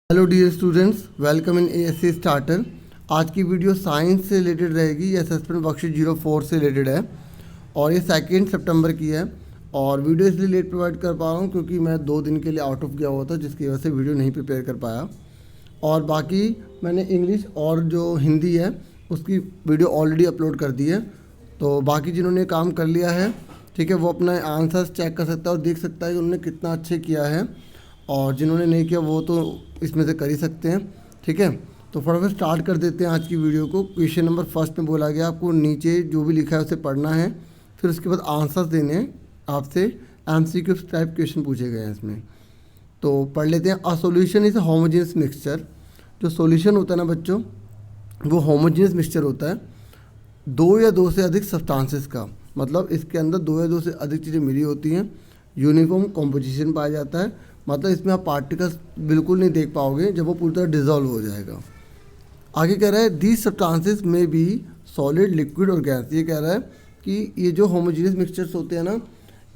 Hello dear students, welcome in ASC starter. आज की video science से रिलेटेड रहेगी। ये असेसमेंट वर्कशीट 04 से रिलेटेड है और ये 2 सितंबर की है। और वीडियो इसलिए लेट प्रोवाइड कर पा रहा हूँ क्योंकि मैं 2 दिन के लिए आउट ऑफ गया हुआ था, जिसकी वजह से वीडियो नहीं प्रिपेयर कर पाया। और बाकी मैंने इंग्लिश और जो हिंदी है उसकी वीडियो ऑलरेडी अपलोड कर दी है। तो बाकी जिन्होंने काम कर लिया है, ठीक है, वो अपना आंसर्स चेक कर सकता है और देख सकता है कि उन्होंने कितना अच्छे किया है। और जिन्होंने नहीं किया वो तो इसमें से कर ही सकते हैं, ठीक है। तो फटाफट स्टार्ट कर देते हैं आज की वीडियो को। क्वेश्चन नंबर फर्स्ट में बोला गया आपको नीचे जो भी लिखा है उसे पढ़ना है, फिर उसके बाद आंसर्स देने हैं। आपसे एमसीक्यू टाइप क्वेश्चन पूछे गए हैं इसमें। तो पढ़ लेते हैं। A solution is a homogeneous mixture. जो सॉल्यूशन होता है ना बच्चों, वो होमोजेनियस मिक्सचर होता है 2 या 2 से अधिक सब्सटेंसेस का। मतलब इसके अंदर 2 या 2 से अधिक चीज़ें मिली होती हैं, यूनिफॉर्म कॉम्पोजिशन पाया जाता है। मतलब इसमें आप पार्टिकल्स बिल्कुल नहीं देख पाओगे जब वो पूरी तरह डिजॉल्व हो जाएगा। आगे कह रहा है दीज सब्सटेंसेस में भी सॉलिड, लिक्विड और गैस। ये कह रहा है कि ये जो होमोजेनियस मिक्सचर्स होते हैं ना,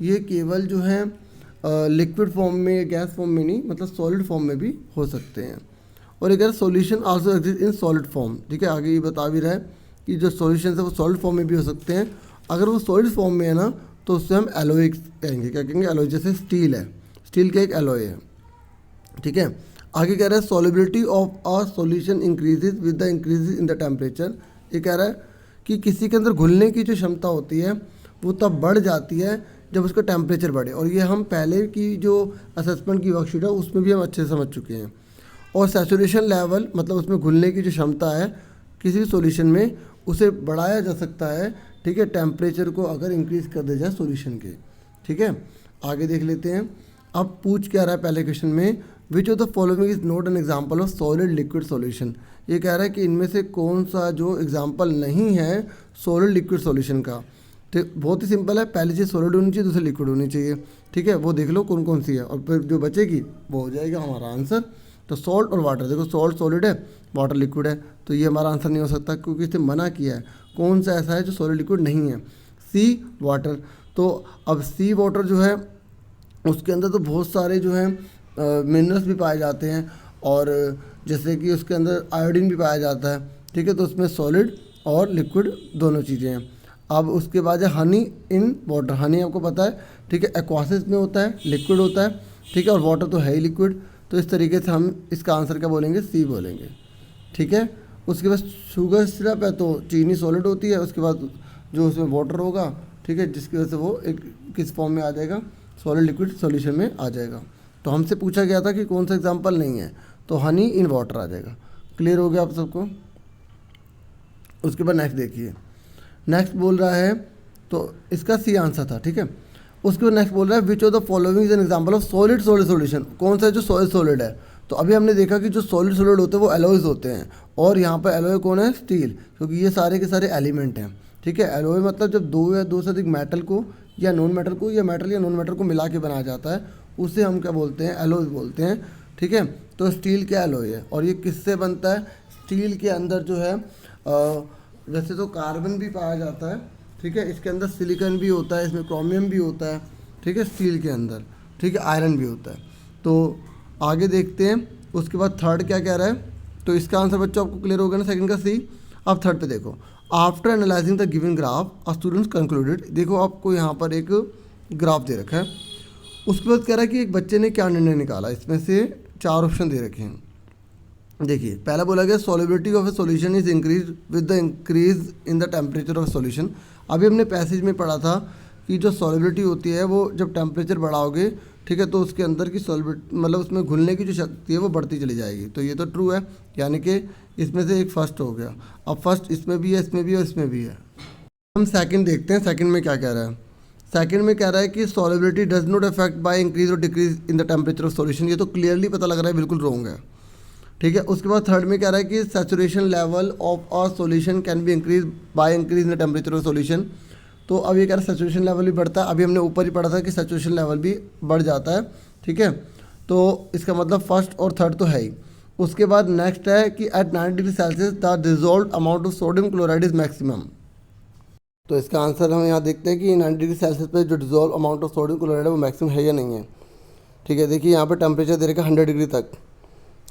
ये केवल जो है लिक्विड फॉर्म में, गैस फॉर्म में नहीं, मतलब सॉलिड फॉर्म में भी हो सकते हैं। और ये कह रहा है solution also exist in solid form. ठीक है, आगे ये बता भी रहा है कि जो सॉल्यूशन है वो सॉलिड फॉर्म में भी हो सकते हैं। अगर वो सॉलिड फॉर्म में है ना, तो उससे हम एलॉय कहेंगे। क्या कहेंगे? एलॉय। जैसे स्टील है, स्टील का एक एलॉय है, ठीक है। आगे कह रहा है solubility of a solution increases with the increase in the temperature. ये कह रहा है कि किसी के अंदर घुलने की जो क्षमता होती है वो तब बढ़ जाती है जब उसका टेम्परेचर बढ़े। और ये हम पहले की जो असेसमेंट की वर्कशीट है उसमें भी हम अच्छे से समझ चुके हैं। और सैचुरेशन लेवल, मतलब उसमें घुलने की जो क्षमता है किसी भी सॉल्यूशन में, उसे बढ़ाया जा सकता है, ठीक है, टेम्परेचर को अगर इंक्रीज़ कर दिया जाए सॉल्यूशन के। ठीक है, आगे देख लेते हैं। अब पूछ क्या रहा है पहले क्वेश्चन में, विच of the following is not an example of solid liquid solution. ये कह रहा है कि इनमें से कौन सा जो एग्जाम्पल नहीं है सॉलिड लिक्विड सॉल्यूशन का। तो बहुत ही सिंपल है, पहली चीज़ सॉलिड होनी चाहिए, दूसरी लिक्विड होनी चाहिए। ठीक है, वो देख लो कौन कौन सी है और फिर जो बचेगी वो हो जाएगा हमारा आंसर। तो सॉल्ट और वाटर, देखो सॉल्ट सॉलिड है, वाटर लिक्विड है, तो ये हमारा आंसर नहीं हो सकता क्योंकि इसने मना किया है। कौन सा ऐसा है जो सॉलिड लिक्विड नहीं है? सी वाटर। तो अब सी वाटर जो है उसके अंदर तो बहुत सारे जो हैं मिनरल्स भी पाए जाते हैं, और जैसे कि उसके अंदर आयोडीन भी पाया जाता है। ठीक है, तो उसमें सॉलिड और लिक्विड दोनों चीज़ें हैं। अब उसके बाद है हनी इन वाटर। हनी आपको पता है, ठीक है, एक्वासिस में होता है, लिक्विड होता है, ठीक है, और वाटर तो है ही लिक्विड। तो इस तरीके से हम इसका आंसर क्या बोलेंगे? सी बोलेंगे। ठीक है, उसके बाद शुगर सिरप है तो चीनी सॉलिड होती है, उसके बाद जो उसमें वाटर होगा, ठीक है, जिसकी वजह से वो एक किस फॉर्म में आ जाएगा? सॉलिड लिक्विड सॉल्यूशन में आ जाएगा। तो हमसे पूछा गया था कि कौन सा एग्जांपल नहीं है, तो हनी इन वाटर आ जाएगा। क्लियर हो गया आप सबको? उसके बाद नेक्स्ट देखिए, नेक्स्ट बोल रहा है, तो इसका सी आंसर था, ठीक है। उसके बाद नेक्स्ट बोल रहा है विच of the following is an example of solid solid solution. कौन सा है जो सॉलिड सॉलिड है? तो अभी हमने देखा कि जो सॉलिड सॉलिड होते हैं वो एलॉयज होते हैं, और यहाँ पर एलॉय कौन है? स्टील, क्योंकि ये सारे के सारे एलिमेंट हैं। ठीक है, एलॉय मतलब जब 2 या 2 से अधिक मेटल को या नॉन मेटल को या मेटल या नॉन मेटल को मिला के बनाया जाता है, उसे हम क्या बोलते हैं? एलॉयज बोलते हैं। ठीक है, तो स्टील क्या एलॉय है, और ये किससे बनता है? स्टील के अंदर जो है वैसे तो कार्बन भी पाया जाता है, ठीक है, इसके अंदर सिलिकॉन भी होता है, इसमें क्रोमियम भी होता है, ठीक है, स्टील के अंदर, ठीक है, आयरन भी होता है। तो आगे देखते हैं। उसके बाद थर्ड क्या कह रहा है, तो इसका आंसर बच्चों आपको क्लियर हो गया ना, सेकंड का सी। अब थर्ड पे देखो, after analysing the given graph a students concluded. देखो आपको यहाँ पर एक ग्राफ दे रखा है, उसके बाद कह रहा है कि एक बच्चे ने क्या निर्णय निकाला। इसमें से 4 ऑप्शन दे रखे हैं। देखिए, पहला बोला गया solubility of A solution is increase with the increase in the temperature of solution. अभी हमने पैसेज में पढ़ा था कि जो सॉलिबिलिटी होती है वो जब टेम्परेचर बढ़ाओगे, ठीक है, तो उसके अंदर की सॉलिबिलिटी, मतलब उसमें घुलने की जो शक्ति है वो बढ़ती चली जाएगी। तो ये तो ट्रू है, यानी कि इसमें से एक फर्स्ट हो गया। अब फर्स्ट इसमें भी है, इसमें भी है और इसमें भी है। हम सेकंड देखते हैं, सेकंड में क्या कह रहा है। सेकंड में कह रहा है कि solubility does not affect by increase और decrease in the temperature of solution. ये तो क्लियरली पता लग रहा है बिल्कुल रॉन्ग है, ठीक है। उसके बाद थर्ड में कह रहा है कि saturation level of a solution can be increase by increase in the temperature of solution. तो अब ये कह रहा है सैचुरेशन लेवल भी बढ़ता है। अभी हमने ऊपर ही पढ़ा था कि सैचुरेशन लेवल भी बढ़ जाता है, ठीक है। तो इसका मतलब फर्स्ट और थर्ड तो है ही। उसके बाद नेक्स्ट है कि at 90 degree Celsius the dissolve amount of sodium chloride is maximum. तो इसका आंसर हम यहाँ देखते हैं कि 90 डिग्री सेल्सियस पे जो dissolve amount of sodium chloride है वो मैक्सिमम है या नहीं है। ठीक है, देखिए यहाँ पे टेम्परेचर दे रखा है 100 डिग्री तक,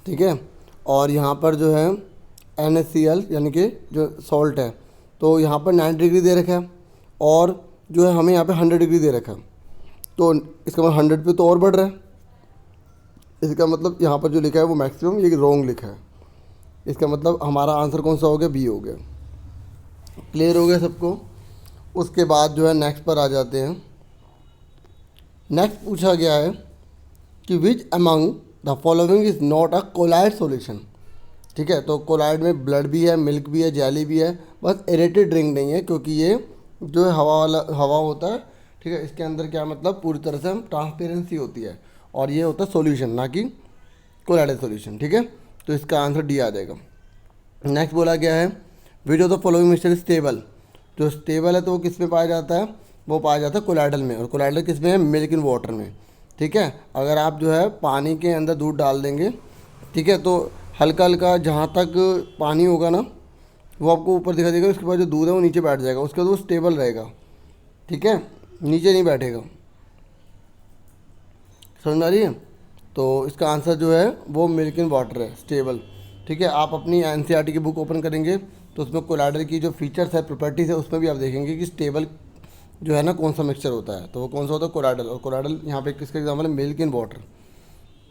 ठीक है। और यहाँ पर जो है NaCl यानी कि जो सॉल्ट है, तो यहाँ पर 90 डिग्री दे रखा है और जो है हमें यहाँ पे 100 डिग्री दे रखा है। तो इसका मतलब 100 पे तो और बढ़ रहा है। इसका मतलब यहाँ पर जो लिखा है वो मैक्सिमम, ये रॉन्ग लिखा है। इसका मतलब हमारा आंसर कौन सा हो गया, बी हो गया। क्लियर हो गया सबको। उसके बाद जो है नेक्स्ट पर आ जाते हैं। नेक्स्ट पूछा गया है कि which among the following is not a colloid solution. ठीक है, तो कोलाइड में ब्लड भी है, मिल्क भी है, जेली भी है, बस एरेटेड ड्रिंक नहीं है, क्योंकि ये जो है हवा होता है। ठीक है, इसके अंदर क्या मतलब पूरी तरह से हम ट्रांसपेरेंसी होती है, और ये होता है सॉल्यूशन, ना कि कोलाइड सॉल्यूशन। ठीक है, तो इसका आंसर डी आ जाएगा। नेक्स्ट बोला गया है विच of the following mixture stable. जो स्टेबल है तो वो किस में पाया जाता है, वो पाया जाता है कोलाइडल में। और कोलाइडल किस में है, मिल्क इन वाटर में। ठीक है, अगर आप जो है पानी के अंदर दूध डाल देंगे, ठीक है, तो हल्का हल्का जहाँ तक पानी होगा ना वो आपको ऊपर दिखाई देगा, उसके बाद जो दूध है वो नीचे बैठ जाएगा, उसके बाद वो स्टेबल रहेगा। ठीक है, नीचे नहीं बैठेगा। समझ में आ रही है। तो इसका आंसर जो है वो मिल्क इन वाटर है, स्टेबल। ठीक है, आप अपनी NCERT की बुक ओपन करेंगे तो उसमें कोलाइडल की जो फीचर्स है, प्रॉपर्टीज़ है, उसमें भी आप देखेंगे कि स्टेबल जो है ना कौन सा मिक्सचर होता है, तो वो कौन सा होता है, कोलाइडल। और कोलाइडल यहाँ पे किसका एग्जाम्पल है, मिल्क इन वाटर।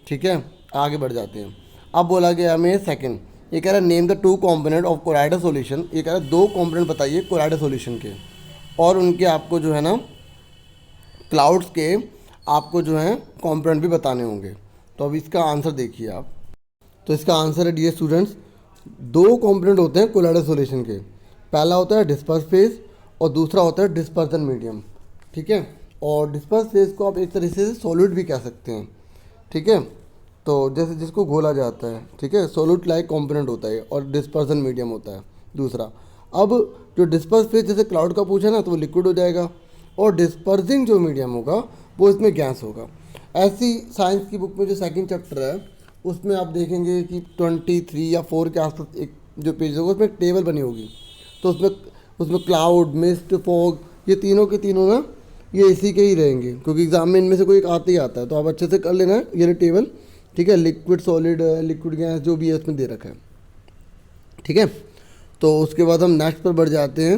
ठीक है, आगे बढ़ जाते हैं। अब बोला गया हमें सेकंड, ये कह रहा है name the 2 component of colloidal solution. ये कह रहा है 2 कंपोनेंट बताइए कोलाइडल सॉल्यूशन के, और उनके आपको जो है ना क्लाउड्स के आपको जो है कंपोनेंट भी बताने होंगे। तो अब इसका आंसर देखिए आप। तो इसका आंसर है डियर स्टूडेंट्स, 2 कंपोनेंट होते हैं कोलाइडल सॉल्यूशन के। पहला होता है डिस्पर्स फेज और दूसरा होता है डिस्पर्सन मीडियम। ठीक है, और डिस्पर्स फेज को आप एक तरह से सॉलिड भी कह सकते हैं। ठीक है, तो जैसे जिसको घोला जाता है, ठीक है, सॉलिड लाइक कंपोनेंट होता है, और डिस्पर्सन मीडियम होता है दूसरा। अब जो डिस्पर्स फेज जैसे क्लाउड का पूछा ना, तो वो लिक्विड हो जाएगा, और डिस्पर्सिंग जो मीडियम होगा वो इसमें गैस होगा। ऐसी साइंस की बुक में जो सेकंड चैप्टर है उसमें आप देखेंगे कि 23 या 4 के आसपास एक जो पेज होगा उसमें एक टेबल बनी होगी। तो उसमें उसमें क्लाउड, मिस्ट, फॉग, ये तीनों के तीनों ना ये इसी के ही रहेंगे, क्योंकि एग्जाम में इनमें से कोई एक आता ही आता है। तो आप अच्छे से कर लेना ये टेबल। ठीक है, लिक्विड सॉलिड, लिक्विड गैस जो भी है उसमें दे रखा है। ठीक है, तो उसके बाद हम नेक्स्ट पर बढ़ जाते हैं।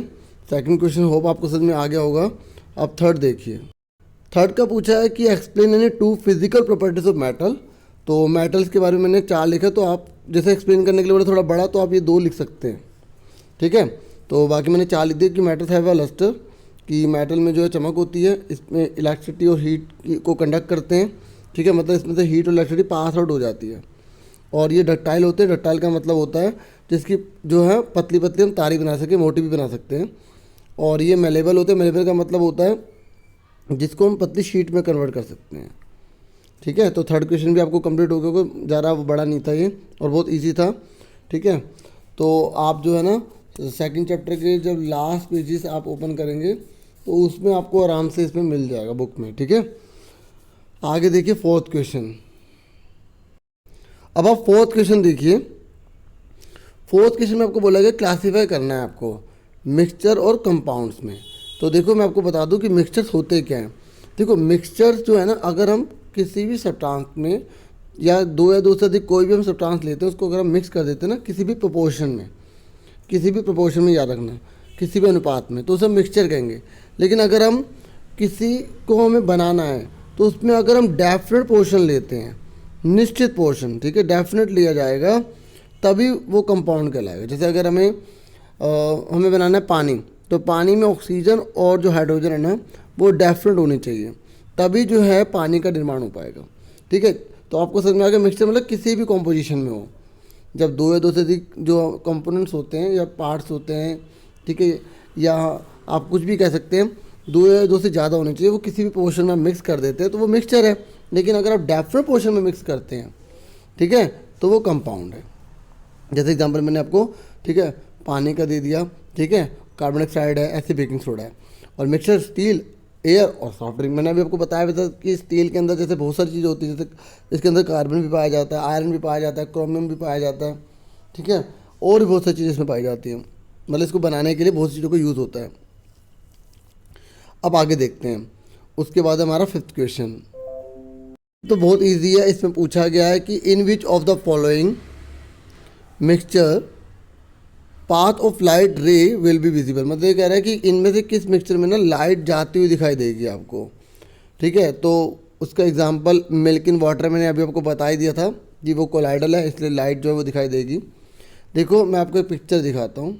सेकंड क्वेश्चन होप आपको समझ में आ गया होगा। अब थर्ड देखिए। थर्ड का पूछा है कि explain any 2 physical properties of metal. तो मेटल्स के बारे में मैंने 4 लिखा, तो आप जैसे एक्सप्लेन करने के लिए बोला थोड़ा बड़ा, तो आप ये 2 लिख सकते हैं। ठीक है, तो बाकी मैंने 4 लिख दिए कि मेटल्स हैव अ लस्टर, कि मेटल में जो है चमक होती है, इसमें इलेक्ट्रिसिटी और हीट को कंडक्ट करते हैं। ठीक है, मतलब इसमें से हीट और इलेक्ट्रिसिटी पास आउट हो जाती है। और ये डक्टाइल होते हैं। डक्टाइल का मतलब होता है जिसकी जो है पतली पतली हम तारी बना सकें, मोटी भी बना सकते हैं। और ये मेलेबल होते हैं। मेलेबल का मतलब होता है जिसको हम पतली शीट में कन्वर्ट कर सकते हैं। ठीक है, तो थर्ड क्वेश्चन भी आपको कंप्लीट हो गया, ज़्यादा बड़ा नहीं था ये और बहुत इजी था। ठीक है, तो आप जो है ना सेकंड चैप्टर के जब लास्ट पेजेस आप ओपन करेंगे तो उसमें आपको आराम से इसमें मिल जाएगा बुक में। ठीक है, आगे देखिए फोर्थ क्वेश्चन। अब आप फोर्थ क्वेश्चन देखिए। फोर्थ क्वेश्चन में आपको बोला गया क्लासीफाई करना है आपको मिक्सचर और कंपाउंड्स में। तो देखो मैं आपको बता दूं कि मिक्सचर्स होते क्या हैं। देखो मिक्सचर्स जो है ना, अगर हम किसी भी सब्सटेंस में या 2 या 2 से अधिक कोई भी हम सब्सटेंस लेते हैं, उसको अगर हम मिक्स कर देते हैं ना किसी भी प्रोपोर्शन में, किसी भी प्रोपोर्शन में याद रखना, किसी भी अनुपात में, तो उसे मिक्सचर कहेंगे। लेकिन अगर हम किसी को हमें बनाना है तो उसमें अगर हम डेफिनेट पोर्शन लेते हैं, निश्चित पोर्शन, ठीक है, डेफिनेट लिया जाएगा, तभी वो कंपाउंड कहलाएगा। जैसे अगर हमें बनाना है पानी, तो पानी में ऑक्सीजन और जो हाइड्रोजन है ना वो डेफिनेट होनी चाहिए, तभी जो है पानी का निर्माण हो पाएगा। ठीक है, तो आपको समझ में आ गया मिक्सचर मतलब किसी भी कॉम्पोजिशन में हो, जब 2 या 2 से अधिक जो कंपोनेंट्स होते हैं या पार्ट्स होते हैं, ठीक है, या आप कुछ भी कह सकते हैं, 2 या 2 से ज़्यादा होने चाहिए, वो किसी भी पोर्शन में मिक्स कर देते हैं तो वो मिक्सचर है। लेकिन अगर आप डेफिनेट पोर्शन में मिक्स करते हैं, ठीक है, तो वो कंपाउंड है। जैसे एग्जांपल मैंने आपको, ठीक है, पानी का दे दिया, ठीक है, कार्बन डाइऑक्साइड है, ऐसे बेकिंग सोडा है। और मिक्सचर स्टील, एयर और सॉफ्ट ड्रिंक, मैंने अभी आपको बताया था कि स्टील के अंदर जैसे बहुत सारी चीज़ें होती है, जैसे इसके अंदर कार्बन भी पाया जाता है, आयरन भी पाया जाता है, क्रोमियम भी पाया जाता है। ठीक है, और भी बहुत सारी चीज़ें इसमें पाई जाती हैं, मतलब इसको बनाने के लिए बहुत सी चीज़ों को यूज़ होता है। अब आगे देखते हैं। उसके बाद हमारा 5th क्वेश्चन। तो बहुत इजी है, इसमें पूछा गया है कि in which of the following mixture path of light ray will be visible, मतलब ये कह रहा है कि इनमें से किस मिक्सचर में ना लाइट जाती हुई दिखाई देगी आपको। ठीक है, तो उसका एग्जांपल मिल्क इन वाटर मैंने अभी आपको बता ही दिया था कि वो कोलाइडल है, इसलिए लाइट जो है वो दिखाई देगी। देखो मैं आपको एक पिक्चर दिखाता हूँ,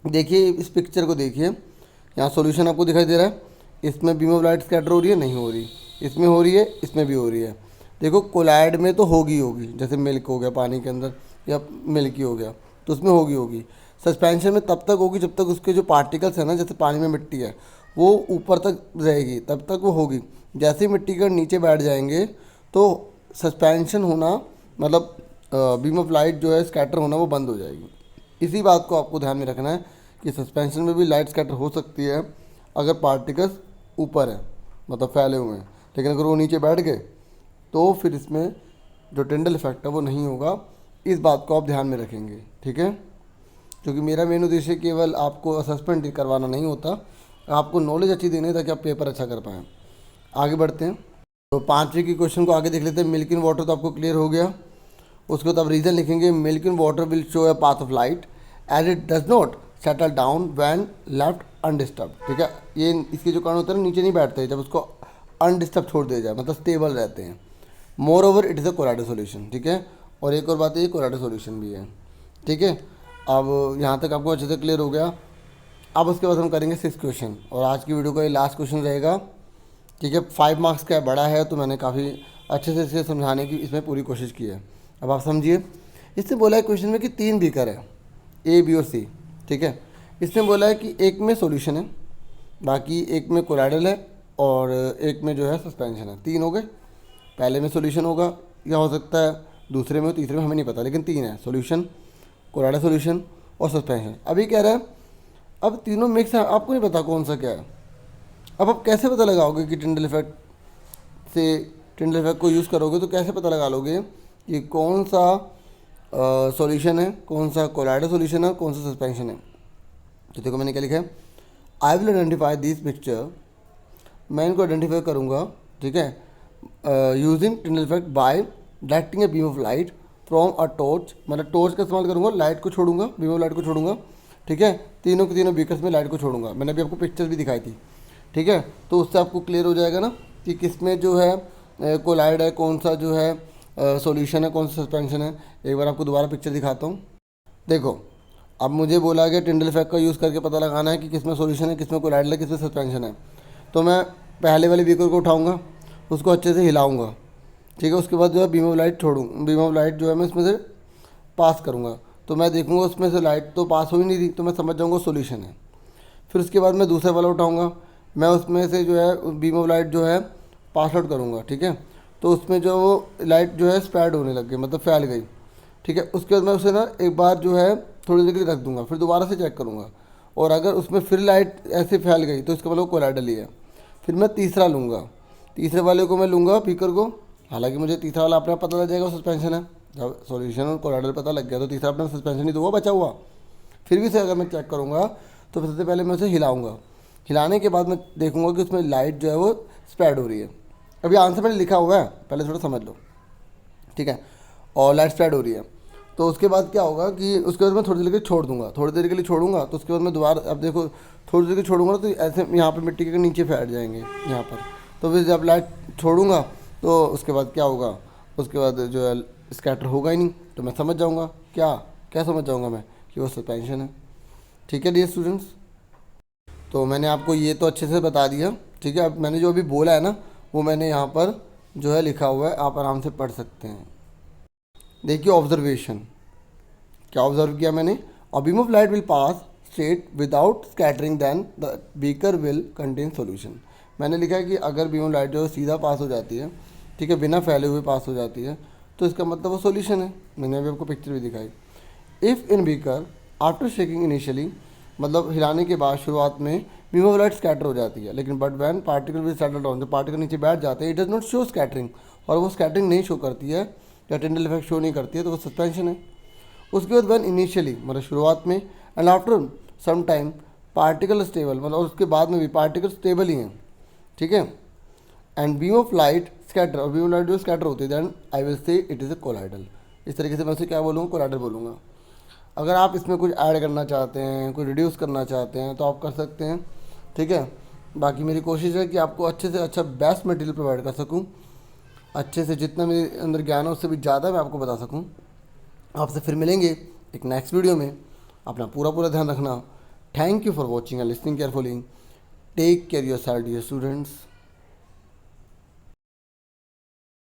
देखिए इस पिक्चर को देखिए, यहाँ सॉल्यूशन आपको दिखाई दे रहा है, इसमें बीम ऑफ लाइट स्कैटर हो रही है, नहीं हो रही, इसमें हो रही है, इसमें भी हो रही है। देखो कोलाइड में तो होगी होगी, जैसे मिल्क हो गया पानी के अंदर या मिल्क ही हो गया तो उसमें होगी। सस्पेंशन में तब तक होगी जब तक उसके जो पार्टिकल्स है ना, जैसे पानी में मिट्टी है वो ऊपर तक रहेगी, तब तक वो होगी। जैसे ही मिट्टी के नीचे बैठ जाएंगे तो सस्पेंशन होना मतलब बीम ऑफ लाइट जो है स्कैटर होना वो बंद हो जाएगी। इसी बात को आपको ध्यान में रखना है कि सस्पेंशन में भी लाइट स्कैटर हो सकती है अगर पार्टिकल्स ऊपर है, मतलब फैले हुए हैं, लेकिन अगर वो नीचे बैठ गए तो फिर इसमें जो टिंडल इफेक्ट है वो नहीं होगा। इस बात को आप ध्यान में रखेंगे, ठीक है। क्योंकि मेरा मेन उद्देश्य केवल आपको असेसमेंट करवाना नहीं होता, आपको नॉलेज अच्छी देनी है ताकि आप पेपर अच्छा कर पाएँ। आगे बढ़ते हैं, तो 5वीं की क्वेश्चन को आगे देख लेते हैं। मिल्क इन वाटर तो आपको क्लियर हो गया, उसके बाद आप रीज़न लिखेंगे milk in water will show a path of light as it does not settle down when left undisturb. ठीक है, ये इसके जो कारण होते हैं नीचे नहीं बैठते जब उसको अनडिस्टर्ब छोड़ दिया जाए, मतलब स्टेबल रहते हैं। More over it is a colloidal solution. ठीक है, और एक और बात है ये कोलाइडल सॉल्यूशन भी है। ठीक है, अब यहाँ तक आपको अच्छे से क्लियर हो गया। अब उसके बाद हम करेंगे 6 क्वेश्चन, और आज की वीडियो का ये लास्ट क्वेश्चन रहेगा। ठीक है, 5 मार्क्स का बड़ा है तो मैंने काफ़ी अच्छे से इसे समझाने की इसमें पूरी कोशिश की है। अब आप समझिए, इससे बोला है क्वेश्चन में कि 3 बीकर है, ए बी और सी। ठीक है, इसने बोला है कि एक में सॉल्यूशन है, बाकी एक में कोलाइडल है और एक में जो है सस्पेंशन है। 3 हो गए, पहले में सॉल्यूशन होगा या हो सकता है दूसरे में, तीसरे में हमें नहीं पता, लेकिन 3 है, सॉल्यूशन, कोलाइडल सॉल्यूशन और सस्पेंशन। अभी कह रहा है अब तीनों मिक्स है, आपको नहीं पता कौन सा क्या है। अब आप कैसे पता लगाओगे कि टिंडल इफेक्ट से, टिंडल इफेक्ट को यूज़ करोगे तो कैसे पता लगा लोगे कि कौन सा सॉल्यूशन है, कौन सा कोलाइडल सॉल्यूशन है, कौन सा सस्पेंशन है। तो देखो मैंने क्या लिखा है, I will identify this mixture, मैं इनको आइडेंटिफाई करूँगा। ठीक है, using Tyndall effect bye directing a beam of light from a torch, मतलब टॉर्च का इस्तेमाल करूँगा, लाइट को छोड़ूंगा, बीम ऑफ लाइट को छोड़ूंगा। ठीक है, तीनों के तीनों बीकर्स में लाइट को छोड़ूंगा। मैंने अभी आपको पिक्चर भी दिखाई थी। ठीक है, तो उससे आपको क्लियर हो जाएगा ना कि किस में जो है कोलाइड है, कौन सा जो है सॉल्यूशन है, कौन सा सस्पेंशन है। एक बार आपको दोबारा पिक्चर दिखाता हूँ। देखो अब मुझे बोला गया टिंडल इफेक्ट का यूज़ करके पता लगाना है कि किस में सॉल्यूशन है, किस में कोलाइड है, किस में सस्पेंशन है। तो मैं पहले वाले बीकर को उठाऊँगा, उसको अच्छे से हिलाऊँगा। ठीक है, उसके बाद जो है बीम ऑफ लाइट छोड़ूँ, बीम ऑफ लाइट जो है मैं इसमें से पास करूँगा, तो मैं देखूँगा उसमें से लाइट तो पास हो ही नहीं रही, तो मैं समझ जाऊँगा सॉल्यूशन है। फिर उसके बाद मैं दूसरा वाला उठाऊँगा, मैं उसमें से जो है बीम ऑफ लाइट जो है पास आउट करूँगा। ठीक है, तो उसमें जो वो लाइट जो है स्प्रेड होने लग गई, मतलब फैल गई। ठीक है, उसके बाद मैं उसे ना एक बार जो है थोड़ी देर के लिए रख दूँगा, फिर दोबारा से चेक करूँगा, और अगर उसमें फिर लाइट ऐसे फैल गई तो इसका मतलब कोलाइडल ही है। फिर मैं तीसरा लूँगा, तीसरे वाले को मैं लूँगा बीकर को, हालांकि मुझे तीसरा वाला अपने आप पता लग जाएगा सस्पेंशन है। जब सॉल्यूशन और कोलाइडल पता लग गया तो तीसरा अपना सस्पेंशन ही तो हुआ, बचा हुआ। फिर भी से अगर मैं चेक करूँगा तो सबसे पहले मैं उसे हिलाऊंगा, हिलाने के बाद मैं देखूंगा कि उसमें लाइट जो है वो स्प्रेड हो रही है। अभी आंसर मैंने लिखा हुआ है, पहले थोड़ा समझ लो। ठीक है, और लाइट स्प्रेड हो रही है, तो उसके बाद क्या होगा कि उसके बाद मैं थोड़ी देर के लिए छोड़ दूंगा, थोड़ी देर के लिए छोड़ूंगा, तो उसके बाद मैं दोबारा, अब देखो थोड़ी देर के छोड़ूंगा तो ऐसे यहाँ पर मिट्टी के नीचे फैल जाएंगे यहाँ पर। तो फिर जब लाइट छोड़ूंगा तो उसके बाद क्या होगा, उसके बाद जो है स्कैटर होगा ही नहीं, तो मैं समझ जाऊँगा क्या क्या समझ जाऊँगा मैं कि वो सस्पेंशन है। ठीक है डियर स्टूडेंट्स, तो मैंने आपको ये तो अच्छे से बता दिया। ठीक है, अब मैंने जो अभी बोला है ना वो मैंने यहाँ पर जो है लिखा हुआ है, आप आराम से पढ़ सकते हैं। देखिए ऑब्जर्वेशन, क्या ऑब्जर्व किया मैंने, a beam of light will pass straight without scattering then the beaker will contain solution. मैंने लिखा है कि अगर बीम ऑफ लाइट जो है सीधा पास हो जाती है, ठीक है, बिना फैले हुए पास हो जाती है, तो इसका मतलब वो सॉल्यूशन है। मैंने अभी आपको पिक्चर भी दिखाई। If in beaker after shaking initially, मतलब हिलाने के बाद शुरुआत में बीम ऑफ लाइट स्कैटर हो जाती है, लेकिन but when particle will settle down, जब पार्टिकल नीचे बैठ जाते हैं, it does not show scattering, और वो स्कैटरिंग नहीं शो करती है या टिंडल इफेक्ट शो नहीं करती है, तो वो सस्पेंशन है। उसके बाद वैन इनिशियली मतलब शुरुआत में, and after some time particle stable, मतलब उसके बाद में भी पार्टिकल स्टेबल ही हैं। ठीक है, and beam of light scatter, और बीम लाइट जो स्कैटर होती है, then I will say it is a colloidal. इस तरीके से मैं उसे क्या बोलूँगा, कोलाइडल बोलूँगा। अगर आप इसमें कुछ ऐड करना चाहते हैं, कुछ रिड्यूस करना चाहते हैं तो आप कर सकते हैं, ठीक है। बाकी मेरी कोशिश है कि आपको अच्छे से अच्छा बेस्ट मटेरियल प्रोवाइड कर सकूं, अच्छे से जितना मेरे अंदर ज्ञान है उससे भी ज़्यादा मैं आपको बता सकूं। आपसे फिर मिलेंगे एक नेक्स्ट वीडियो में। अपना पूरा ध्यान रखना। Thank you for watching and listening carefully. Take care yourself dear students.